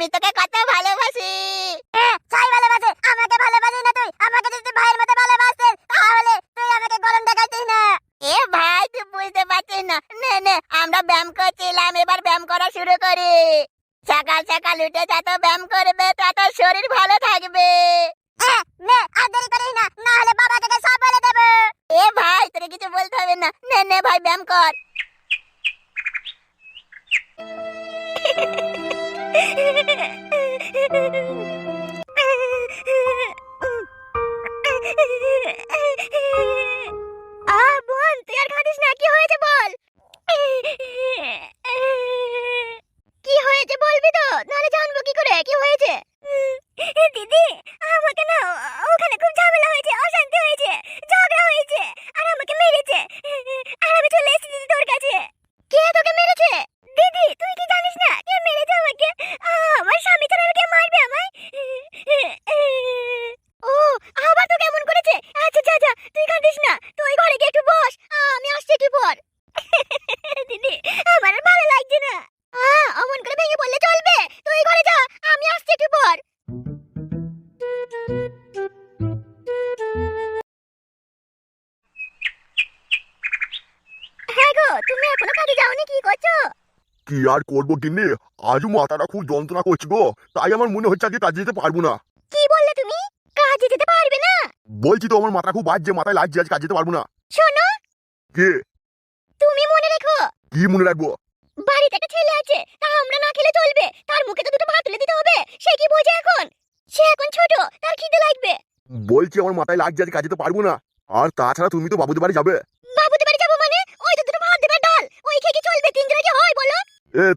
আমি তোকে কত ভালোবাসি। ছাই ভালোবাসে আমাকে ভালোবাসি না তুই? আমাকে যদি ভাইয়ের মতো ভালোবাসতিস তাহলে তুই আমাকে গরম দেখাইতিস না। এ ভাই তুই বুঝতে পারছিস না, নে নে আমরা ব্যায়াম করছিলাম, এবার ব্যায়াম করা শুরু করি। সকাল সকাল উঠে যত ব্যায়াম করবে তত শরীর ভালো থাকবে। নে আর দেরি করিস না, না হলে বাবাকে সব বলে দেবো। এ ভাই তোকে কিছু বলতে হবে না, নে নে ভাই ব্যায়াম কর। বোন তুই আর কাঁদিস না, কি হয়েছে বল। কি হয়েছে বলবি তো, নাহলে জানবো কি করে কি হয়েছে। দিদি আমাকে না ওখানে খুব ঝামেলা হয়েছে, অশান্তি হয়েছে, ঝগড়া হয়েছে, আর আমাকে মেরেছে, আর আমি চলে এসেছি দিদি তোর কাছে। কে তোকে মেরেছে? দিদি তুই কি জানিস না কে মেরেছে আমাকে? আমার স্বামী ছাড়া আর কে মারবে আমায়? ও আবার তো কেমন করেছে? আচ্ছা যা যা তুই কাঁদিস না, তুই ঘরে গিয়ে একটু বস, আমি আসছি একটু পর। দিদি আমার আর ভালো লাগছে না। অমন করে ভেঙে পড়লে চলবে, তুই ঘরে যা, আমি আসছি একটু পর। হ্যাঁ গো, তুমি এখনো কাজে যাওনি, কি করছো? কি আর করবো গিন্নি, আজও মাথাটা খুব যন্ত্রণা করছে গো, তাই আমার মনে হচ্ছে আজকে কাজে যেতে পারবো না। কি বললে তুমি? কাজে যেতে পারবে না? বলছি তো আমার মাথা খুব বাজছে, মাথায় লাগছে, আজ কাজে যেতে পারবো না। শোনো, কে? তুমি মনে রেখো কি মনে রাখবো? বাড়িতে একটা ছেলে আছে, তা আমরা না খেলে চলবে, তার মুখে তো দুটো ভাত তুলে দিতে হবে। সে কি বোঝে এখন? সে এখন ছোট, তার খিদে লাগবে। বলছি আমার মাথায় লাগছে, আজ কাজে যেতে পারবো না। আর তাছাড়া তুমি তো বাবুদের বাড়ি যাবে। বাবুদের বাড়ি যাবো মানে? ওই তো দুটো ভাত দেবে, ডাল, ওই খেয়ে কি চলবে? তিনজনে কি হয় বলো?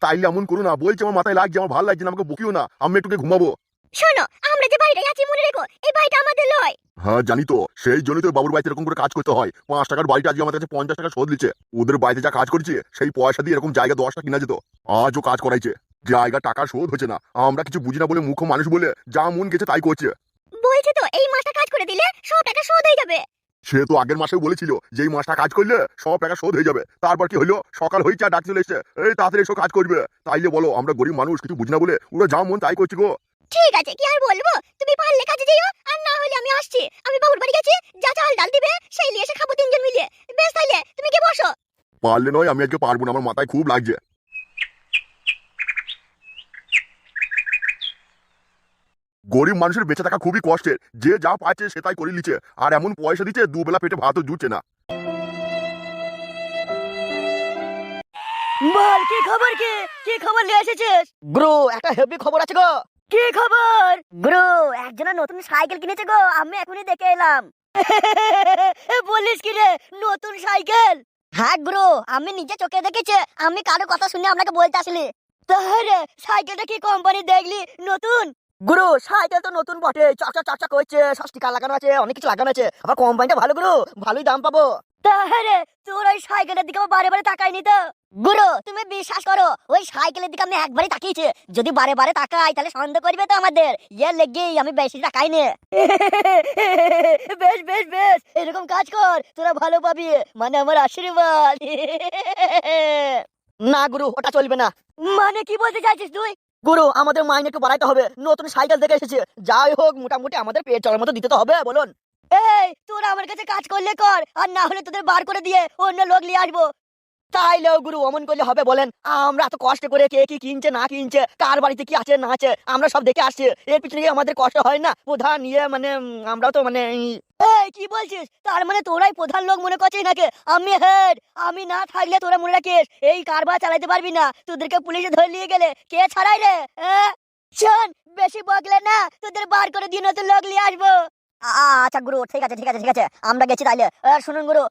তাইলে এমন করো না, বলছি আমার মাথায় লাগছে, আমার ভালো লাগছে না, আমাকে বকিও না, আমি একটু ঘুমাবো। শোনো, আমরা যে বাড়িটায় আছি মনে রেখো, এই বাড়িটা আমাদের নয়। হ্যাঁ জানি তো, সেই জন্যই তো বাবুর বাড়িতে এরকম করে কাজ করতে হয়। 5 টাকার বাড়িটা আজকে আমাদের কাছে 50 টাকা শোধ দিচ্ছে। ওদের বাড়িতে যা কাজ করেছে সেই পয়সা দিয়ে এরকম জায়গা 10টা কিনা যেত। আজও কাজ করাইছে, জায়গা টাকা শোধ হচ্ছে না। আমরা কিছু বুঝি না বলে, মূর্খ মানুষ বলে যা মন গেছে তাই করছে। বলছে তো এই মাসটা কাজ করে দিলে সব টাকা শোধ হয়ে যাবে। সে তো আগের মাসেও বলেছিল যে এই মাসটা কাজ করলে সব টাকা শোধ হয়ে যাবে। তারপর কি হলো? সকাল হয়েছে আর ডাক চলে এসছে, এই তাড়াতাড়ি এসো কাজ করবে। তাইলে বলো, আমরা গরিব মানুষ কিছু বুঝি না বলে ওরা যা মন তাই করছি গো। ঠিক আছে, কি আর বলবো, তুমি পারলে কাজে যেও, আর না হলে আমি আসছি। আমি বাবুর বাড়ি গেছি, যা চাল ডাল দিবে সেই নিয়ে এসে খাবো তিনজন মিলে। বেশ তাইলে তুমি কি বসো। পারলে নয়, আমি আজকে পারবো না, আমার মাথায় খুব লাগছে। গরিব মানুষের বেঁচে থাকা খুবই কষ্টের, যে যা পাচ্ছে সে তাই করে নিচ্ছে, আর এমন পয়সা দিচ্ছে দুবেলা পেটে ভাতও জুটছে না। বল কি খবর, কি খবর নিয়ে এসেছিস? ব্রো একটা হেভি খবর আছে গো। কি খবর? ব্রো একজনা নতুন সাইকেল কিনেছে গো, আমি এখনই দেখে এলাম। বলিস কি রে, নতুন সাইকেল? হ্যাঁ ব্রো, আমি নিজে চোখে দেখেছি, আমি কারো কথা শুনে আপনাকে বলতে আসলি। তাহলে সাইকেলটা কি কোম্পানি দেখলি নতুন? গুরু সাইকেল তো নতুন বটে, চাকা চাকা করছে, স্টিকার লাগানো আছে, অনেক কিছু লাগানো আছে, আবার কোম্পানিটা ভালো গুরু, ভালোই দাম পাবো। তাহলে তোর ওই সাইকেলের দিকে বারে বারে তাকাইনি তো? গুরু তুমি বিশ্বাস করো, ওই সাইকেলের দিকে আমি একবারই তাকিয়েছি, যদি বারে বারে তাকাই তাহলে সন্দেহ করবে তো আমাদের, ইয়ে লেগেই আমি বেশি তাকাইনি। বেশ বেশ বেশ, এরকম কাজ কর, তোরা ভালো পাবি, মানে আমার আশীর্বাদ। না গুরু ওটা চলবে না। মানে কি বলতে চাইছিস তুই? গুরু আমাদের মাইনে একটু বাড়াইতে হবে, নতুন সাইকেল দেখে এসেছে, যাই হোক মোটামুটি আমাদের পেট চলার মতো দিতে তো হবে, বলুন। এই তোরা আমার কাছে কাজ করলে কর, আর না হলে তোদের বার করে দিয়ে অন্য লোক নিয়ে আসবো। তাইলেও গুরু অমন করলে হবে বলেন? আমরা এত কষ্ট করে কে কি কিনছে না কিনছে, কার বাড়িতে কি আছে না আছে, আমরা সব দেখে আসছি, এর পিছনে কি আমাদের কষ্ট হয় না? প্রধান ইয়ে মানে আমরাও তো মানে। এই কি বলছিস? তার মানে তোরাই প্রধান লোক মনে করছিস নাকি? আমি হেড, আমি না থাকলে তোরা মনে রাখিস এই কারবার চালাইতে পারবি না, তোদেরকে পুলিশে ধরে নিয়ে গেলে কে ছাড়াই রে? শোন বেশি বকলে না, তোদের বার করে দিয়ে নতুন লোক নিয়ে আসবো। আচ্ছা গুরু ঠিক আছে ঠিক আছে ঠিক আছে, আমরা গেছি তাইলে। শুনুন গুরু,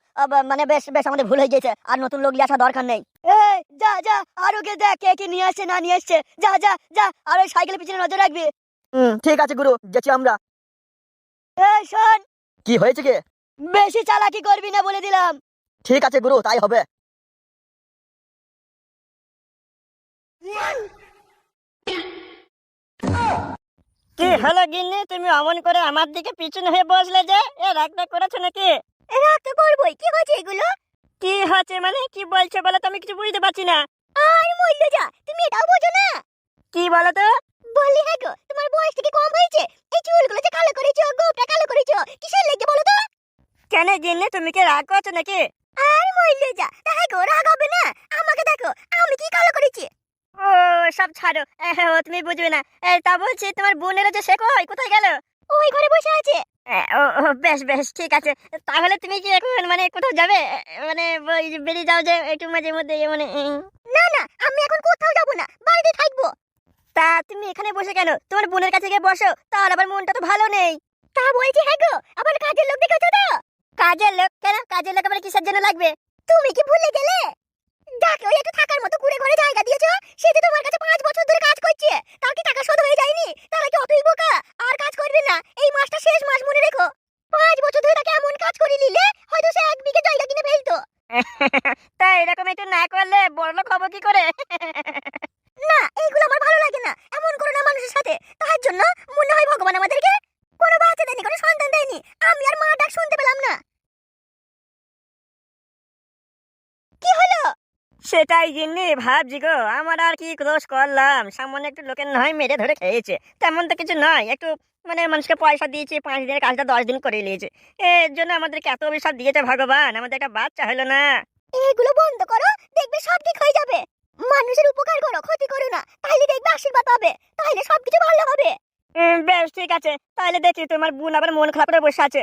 মানে বেশ বেশ আমাদের ভুল হয়ে গেছে, আর নতুন লোক নিয়ে আসা দরকার নেই। এই যা যা আর ওকে দেখ কে কি নিয়ে আসছে না নিয়ে আসছে, যা যা যা, আর ওই সাইকেলের পিছনে নজর রাখবি। ঠিক আছে গুরু, গেছি আমরা। এই শোন, কি হয়েছে কি? বেশি চালাকি করবি না বলে দিলাম। ঠিক আছে গুরু, তাই হবে। কি হলো গিন্নি, তুমি অমন করে আমার দিকে পিছন হয়ে বসলে যে? এ রাগটা করেছো নাকি? রাগ তো করবোই, কি হয়েছে এগুলো? কি হচ্ছে মানে কি বলছো বলো তো, আমি কিছু বুঝতে পারছি না। আর মইলো যা, তুমি এটাও বোঝো না? কি বলো তো? বলি হ্যাঁ গো, তোমার বয়স থেকে কম হয়েছে? এই চুলগুলো যে কালো করেছো, গোপটা কালো করেছো, কিসের লেগে বলো তো? কেন গিন্নি, তুমি কি রাগ করছো নাকি? আর মইলে যা, হ্যাঁ গো, রাগ হবে না? আমাকে দেখো, আমি কি কালো করেছি? ও সব ছাড়ো, ও তুমি বুঝবে না। তা বলছি, তোমার বোনেরা যে সে কোথায় গেল? ওই ঘরে বসে আছে। ও বেশ বেশ, ঠিক আছে। তাহলে তুমি কি এখন মানে কোথাও যাবে? মানে ওই যে বেরিয়ে যাও যে একটু মাঝে মধ্যে মানে না না, আমি এখন কোথাও যাব না, বাড়িতে থাকবো। তা তুমি এখানে বসে কেন? তোমার বোনের কাছে গিয়ে বসো, তাহলে আবার মনটা তো ভালো নেই। তা বলছি হ্যাঁ গো, আবার কাজের লোক দেখেছো তো? কাজের লোক? কেন কাজের লোক আবার কিসের জন্য লাগবে? তুমি কি ভুলে গেলে? যাকে ওই একটু থাকার মতো কুড়ে ঘরে জায়গা দিয়েছো, সে যে তোমার কাছে 5 বছর ধরে কাজ করছে, তার কি টাকা শোধ হয়ে যায়নি? তাহলে কি অতই বোকা? আর কাজ করবে না, এই মাসটা শেষ মাস মনে রেখো। 5 বছর ধরে তাকে এমন কাজ করে নিলে হয়তো সে 1 বিঘে জায়গা কিনে ফেলতো। তা এরকম একটু না করলে বড়লোক হবো কি করে? না, এইগুলো আমার ভালো লাগে না, এমন করো না মানুষের সাথে। তার জন্য মনে হয় ভগবান আমাদেরকে কোনো বাচ্চা দেয়নি, কোনো সন্তান দেয়নি। আমি আর মা ডাক শুনতে পেলাম না। কি হলো? সেটাই গিন্নি ভাবছি গো, আমার আর কি দোষ করলাম? সামান্য একটু লোকের নয় মেরে ধরে খেয়েছে, তেমন তো কিছু নয়। একটু মানে মানুষকে পয়সা দিয়েছে, 5 দিনের কাজটা 10 দিন করে নিয়েছে। এর জন্য আমাদেরকে এত অভিশাপ দিয়েছে ভগবান, আমাদের একটা বাচ্চা হলো না। এগুলো বন্ধ করো, দেখবে সব ঠিক হয়ে যাবে। মানুষের উপকার করো, ক্ষতি করো না, তাহলে দেখবে আশীর্বাদ পাবে, তাহলে সবকিছু ভালো হবে। বেশ ঠিক আছে, তাহলে দেখি তোমার বোন আবার মন খারাপ করে বসে আছে।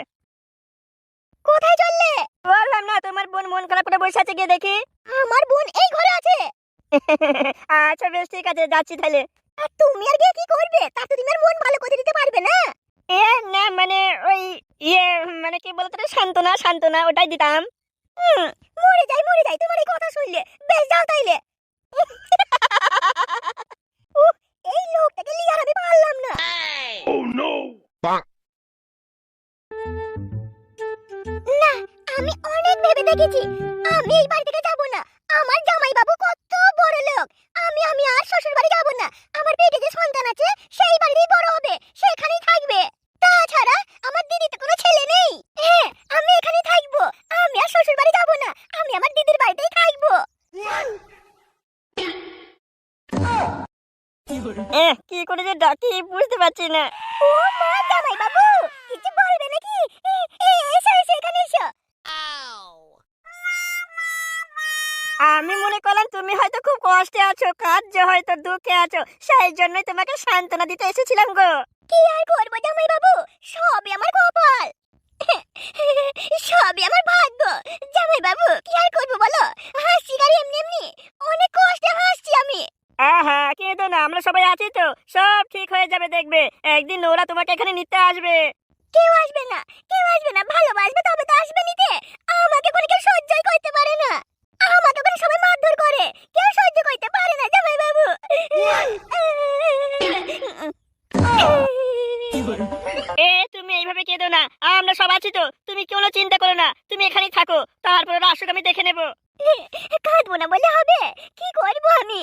কোথায় চললে? বললাম না তোমার বোন মন খারাপ করে বসে আছে, গিয়ে দেখি। আমার বোন এই ঘরে আছে। আচ্ছা বেশ ঠিক আছে, যাচ্ছি তাহলে। আর তুমি আর গিয়ে কি করবে? তাতে তুমি আর মন ভালো করে দিতে পারবে না। এ না মানে ওই ইয়ে মানে কি বলতো, সান্ত্বনা সান্ত্বনা ওটাই দিতাম। মরে যাই তোমার এই কথা শুনলে। বেশ যাও তাইলে। উহ, এই লোকটাকে লিয়ে আর আমি পারলাম না। না, আমি অনেক ভেবে দেখেছি, আমি এই বাড়ি থেকে যাব না। আমার জামাই বাবু কত বড় লোক, আমি আর শ্বশুর বাড়ি যাব না। আমার পেটে যে সন্তান আছে সেই বাড়িতেই বড় হবে, সেখানেই থাকবে। তাছাড়া আমার দিদি তো কোনো ছেলে নেই। হ্যাঁ, আমি এখানেই থাকবো, আমি আর শ্বশুর বাড়ি যাব না, আমি আমার দিদির বাড়িতেই থাকবো। কি করে যে ডাকি বুঝতে পারছি না। ও মা, জামাই বাবু কিছু বলবে নাকি? এসো এসো, এখানে এসো। আমি মনে করলাম তুমি হয়তো খুব কষ্টে আছো, কাঁদছো, হয়তো দুঃখে আছো, সেই জন্যই তোমাকে সান্ত্বনা দিতে এসেছিলাম গো। কি আর করবো জামাই বাবু, সবই আমার কপাল, সবই আমার ভাগ্য। জামাই বাবু কি আর করবো বলো, হাসছি আর এমনি এমনি, অনেক কষ্টে হাসছি আমি। হ্যাঁ কিন্তু না, আমরা সবাই আছি তো, সব ঠিক হয়ে যাবে দেখবে। একদিন ওরা তোমাকে এখানে নিতে আসবে। কেউ আসবে না, কেউ আসবে না, ভালোবাসবে তবে তো আসবে নিতে। আমাকে কোনো কেউ সহ্যই করতে পারে না, আমাকে কোনো সবাই মারধর করে, কেউ সহ্য করতে পারে না জামাই বাবু। তুমি এইভাবে কেঁদো না, আমরা সব আছি তো, তুমি কোনো চিন্তা করো না, তুমি এখানেই থাকো, তারপর ওরা আসুক, আমি দেখে নেবো। কাঁদবো না বলে হবে? কি করবো আমি?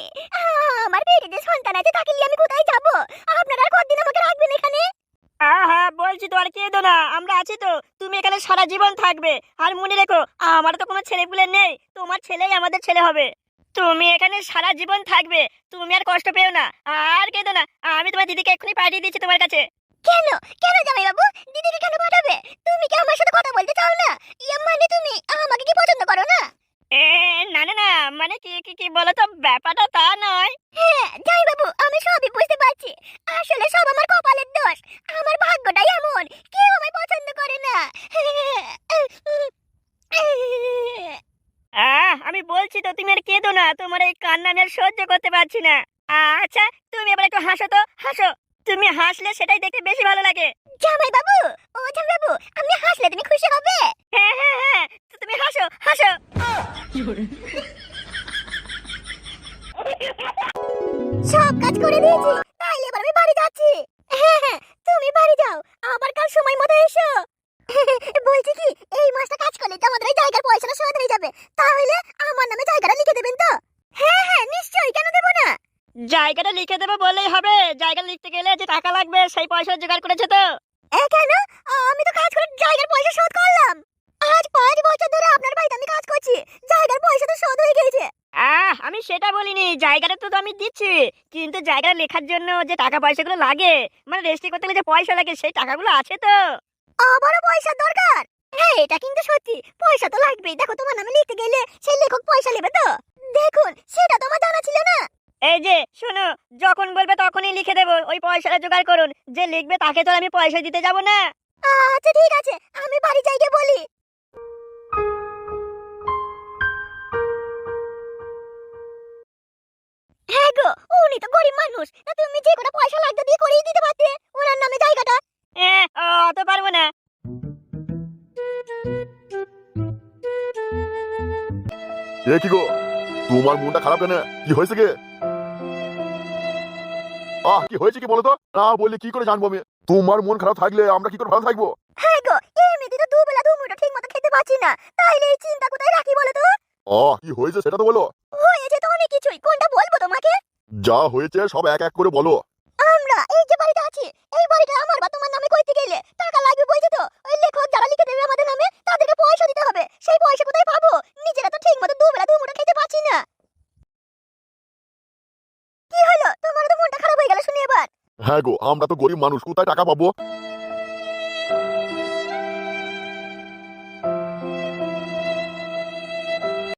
আমার পেটে যে সন্তান আছে তাকে নিয়ে আমি কোথায় যাবো? আপনারা আর কতদিন আমাকে রাখবেন এখানে? হ্যাঁ বলছি তো, আর কেঁদো না, আমরা আছি তো, তুমি এখানে সারা জীবন থাকবে। আর মনে রেখো, আমার তো কোনো ছেলেপুলে নেই, তোমার ছেলেই আমাদের ছেলে হবে। তুমি এখানে সারা জীবন থাকবে, তুমি আর কষ্ট পেও না, আর কেঁদো না। আমি তোমার দিদিকে এক্ষুনি পাঠিয়ে দিচ্ছি তোমার কাছে। কেন কেন জামাই বাবু, দিদিকে কেন পাঠাবে? তুমি কি আমার সাথে কথা বলতে চাও না? ইয়া মানে তুমি আমাকে কি পছন্দ করো না? না না না, মানে কি কি কি বলো তো, ব্যাপারটা তা নয়। হ্যাঁ জামাই বাবু, আমি সবই বুঝতে পারছি, আসলে সব আমার কপালের দোষ, আমার ভাগ্যটাই এমন, কেউ আমায় পছন্দ করে না। আমি বলছি তো, তুমি আর কেঁদো না, তোমার এই কান্না আমি আর সহ্য করতে পারছি না। আচ্ছা তুমি এবার একটু হাসো তো, হাসো। তুমি হাসলে সেটাই দেখতে বেশি ভালো লাগে। জামাই বাবু, ও জামাই বাবু, আমি হাসলে তুমি খুশি হবে? হ্যাঁ, তো তুমি হাসো হাসো। সব কাজ করে দিয়েছি, তাইলে এবার আমি বাড়ি যাচ্ছি। হ্যাঁ, তুমি বাড়ি যাও, আবার কাল সময় মতো এসো। বলছি কি, এই মাসটা কাজ করলে তো আমাদের এই জায়গার পয়সাটা শোধ হয়ে যাবে, তাহলে আমার নামে জায়গাটা লিখে দেবেন তো? হ্যাঁ নিশ্চয়ই, কেন দেবো না? জায়গাটা লিখে দেবো বললেই হবে? জায়গা লিখতে গেলে যে টাকা লাগবে, সেই পয়সা জোগাড় করেছে তো? কেন? আমি তো কাজ করে জায়গার পয়সা শোধ করলাম, আজ 5 বছর ধরে আপনার বাড়িতে আমি কাজ করছি, জায়গার পয়সা তো শোধ হয়ে গেছে। আমি সেটা বলিনি, জায়গাটা তো আমি দিচ্ছি, কিন্তু জায়গাটা লেখার জন্য যে টাকা পয়সাগুলো লাগে, মানে রেজিস্ট্রি করতে গেলে যে পয়সা লাগে, সেই টাকাগুলো আছে তো। আবারও পয়সার দরকার? হ্যাঁ, এটা কিন্তু সত্যি, পয়সা তো লাগবেই। দেখো, তোমার নামে লিখতে গেলে সেই লেখক পয়সা নেবে তো। দেখুন, সেটা তোমার জানা ছিল না? এই যে শোনো, যখন বলবে তখনই লিখে দেবো, ওই পয়সাটা জোগাড় করুন। যে লিখবে তাকে তো আর আমি পয়সা দিতে যাব না। আচ্ছা ঠিক আছে, আমি বাড়ি যাই গিয়ে বলি। হ্যাঁ গো, উনি তো গরিব মানুষ, তা তুমি যে কটা পয়সা লাগতো দিয়ে করিয়ে দিতে পারতে ওনার নামে জায়গাটা। অত পারবো না। এ কি গো, তোমার মনটা খারাপ কেন? কি হয়েছে গে? কি হয়েছে কি বলো তো? না বললে কি করে জানবো আমি? তোমার মন খারাপ থাকলে আমরা কি করে ভালো থাকবো? হ্যাঁ গো, এমনিতে তো দুবেলা দুমুঠো ঠিক মতো খেতে পাচ্ছি না, তাইলে এই চিন্তা কোথায় রাখি বলো তো? কি হয়েছে সেটা তো বলো। হয়েছে তো অনেক কিছুই, কোনটা বলবো তোমাকে? যা হয়েছে সব এক এক করে বলো। আমরা এই যে বাড়িতে আছি, এই বাড়িটা আমার বা তোমার নামে করতে গেলে টাকা লাগবে বলছে তো। ওই লেখক যারা লিখে দেবে আমাদের নামে, তাদেরকে পয়সা দিতে হবে। সেই পয়সা কোথায় পাবো? নিজেরা তো ঠিক মতো দুবেলা দুমুঠো খেতে পাচ্ছি না। কি হলো, তোমার তো মনটা খারাপ হয়ে গেল শুনে এবার? হ্যাঁ গো, আমরা তো গরিব মানুষ, কোথায় টাকা পাবো?